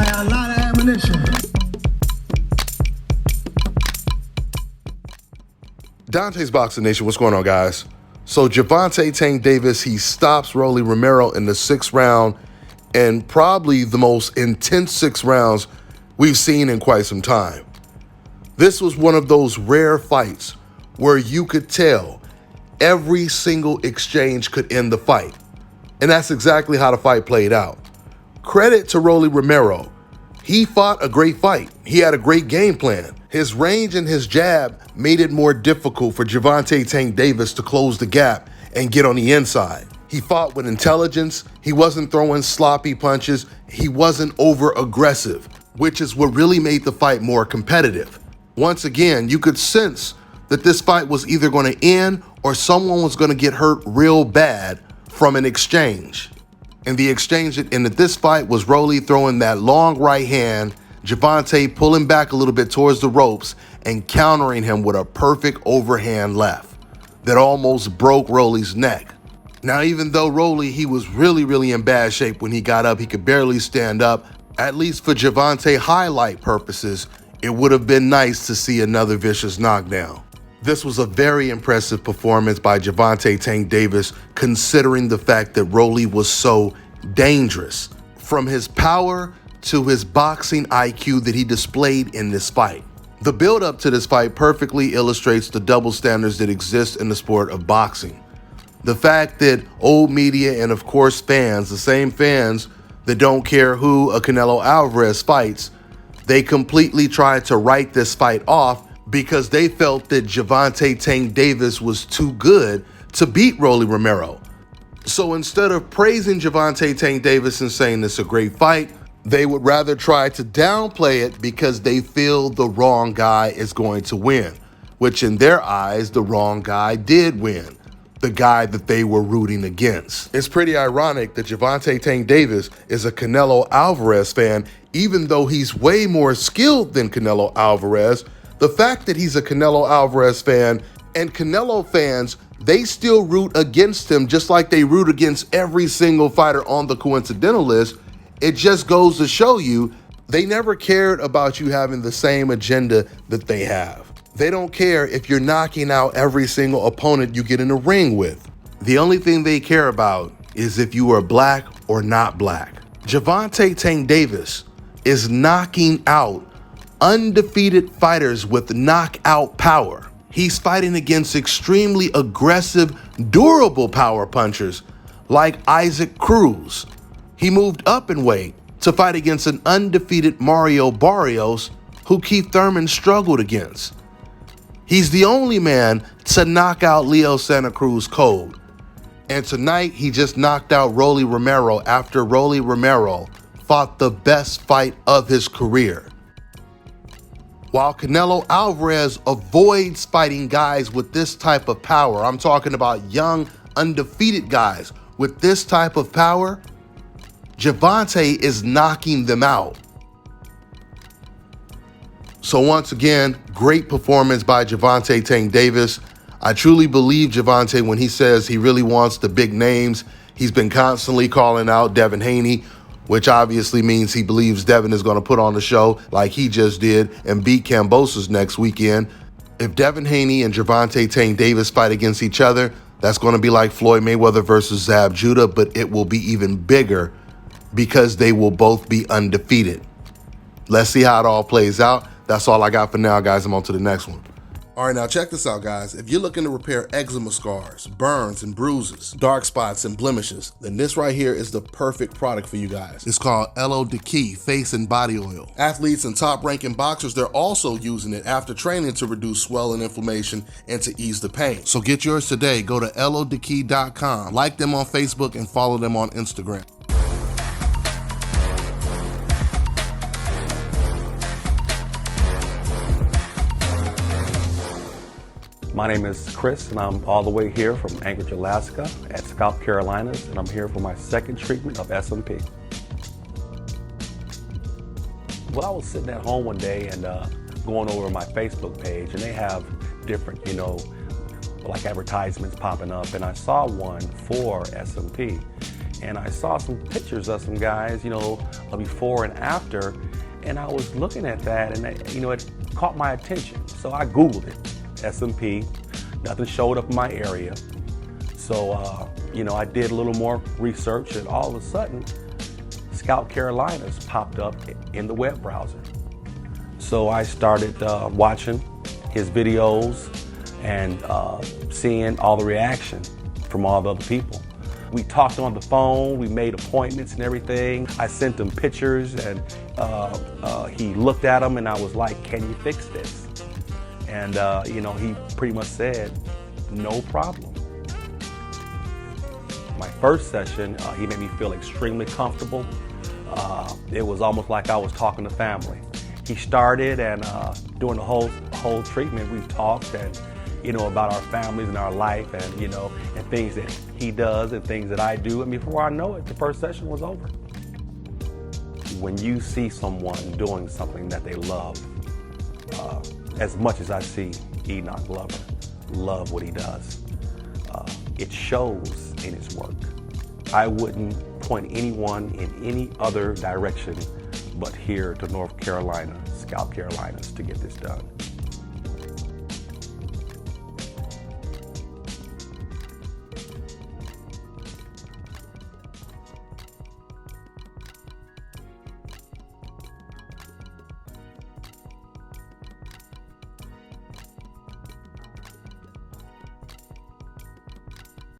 had a lot of ammunition. Dante's Boxing Nation, what's going on, guys? So Gervonta Tank Davis, he stops Rolly Romero in the 6th round, and probably the most intense 6 rounds we've seen in quite some time. This was one of those rare fights where you could tell every single exchange could end the fight. And that's exactly how the fight played out. Credit to Rolly Romero. He fought a great fight. He had a great game plan. His range and his jab made it more difficult for Gervonta Tank Davis to close the gap and get on the inside. He fought with intelligence. He wasn't throwing sloppy punches. He wasn't over-aggressive, which is what really made the fight more competitive. Once again, you could sense that this fight was either going to end or someone was going to get hurt real bad from an exchange. And the exchange that ended this fight was Rolly throwing that long right hand, Gervonta pulling back a little bit towards the ropes and countering him with a perfect overhand left that almost broke Rolly's neck. Now, even though Rolly, he was really in bad shape when he got up, he could barely stand up, at least for Gervonta highlight purposes, it would have been nice to see another vicious knockdown. This was a very impressive performance by Gervonta Tank Davis, considering the fact that Rolly was so dangerous. From his power to his boxing IQ that he displayed in this fight. The build-up to this fight perfectly illustrates the double standards that exist in the sport of boxing. The fact that old media and, of course, fans, the same fans that don't care who a Canelo Alvarez fights, they completely tried to write this fight off because they felt that Gervonta Tank Davis was too good to beat Rolly Romero. So instead of praising Gervonta Tank Davis and saying it's a great fight, they would rather try to downplay it because they feel the wrong guy is going to win, which in their eyes, the wrong guy did win, the guy that they were rooting against. It's pretty ironic that Gervonta Tank Davis is a Canelo Alvarez fan, even though he's way more skilled than Canelo Alvarez. The fact that he's a Canelo Alvarez fan and Canelo fans, they still root against him just like they root against every single fighter on the coincidental list. It just goes to show you they never cared about you having the same agenda that they have. They don't care if you're knocking out every single opponent you get in the ring with. The only thing they care about is if you are black or not black. Gervonta Tank Davis is knocking out undefeated fighters with knockout power. He's fighting against extremely aggressive, durable power punchers like Isaac Cruz. He moved up in weight to fight against an undefeated Mario Barrios, who Keith Thurman struggled against. He's the only man to knock out Leo Santa Cruz cold. And tonight, he just knocked out Rolly Romero after Rolly Romero fought the best fight of his career. While Canelo Alvarez avoids fighting guys with this type of power, I'm talking about young, undefeated guys with this type of power, Gervonta is knocking them out. So once again, great performance by Gervonta Tank Davis. I truly believe Gervonta when he says he really wants the big names. He's been constantly calling out Devin Haney, which obviously means he believes Devin is going to put on the show like he just did and beat Kambosos next weekend. If Devin Haney and Gervonta Tank Davis fight against each other, that's going to be like Floyd Mayweather versus Zab Judah, but it will be even bigger because they will both be undefeated. Let's see how it all plays out. That's all I got for now, guys. I'm on to the next one. All right, now check this out, guys. If you're looking to repair eczema scars, burns and bruises, dark spots and blemishes, then this right here is the perfect product for you guys. It's called Elo Diki Face and Body Oil. Athletes and top-ranking boxers, they're also using it after training to reduce swelling, inflammation, and to ease the pain. So get yours today. Go to elodiki.com, like them on Facebook, and follow them on Instagram. My name is Chris, and I'm all the way here from Anchorage, Alaska at South Carolinas, and I'm here for my second treatment of SMP. Well, I was sitting at home one day and going over my Facebook page, and they have different, like advertisements popping up, and I saw one for SMP. and I saw some pictures of some guys, before and after, and I was looking at that, and it caught my attention. So I Googled it, S&P. Nothing showed up in my area. So, I did a little more research, and all of a sudden, Scout Carolinas popped up in the web browser. So I started watching his videos and seeing all the reaction from all the other people. We talked on the phone, we made appointments and everything. I sent him pictures, and he looked at them, and I was like, can you fix this? And he pretty much said, no problem. My first session, he made me feel extremely comfortable. It was almost like I was talking to family. He started, and during the whole treatment, we talked and about our families and our life, and and things that he does and things that I do. And before I know it, the first session was over. When you see someone doing something that they love, as much as I see Enoch Glover love what he does, it shows in his work. I wouldn't point anyone in any other direction but here to North Carolina, Scout Carolinas, to get this done.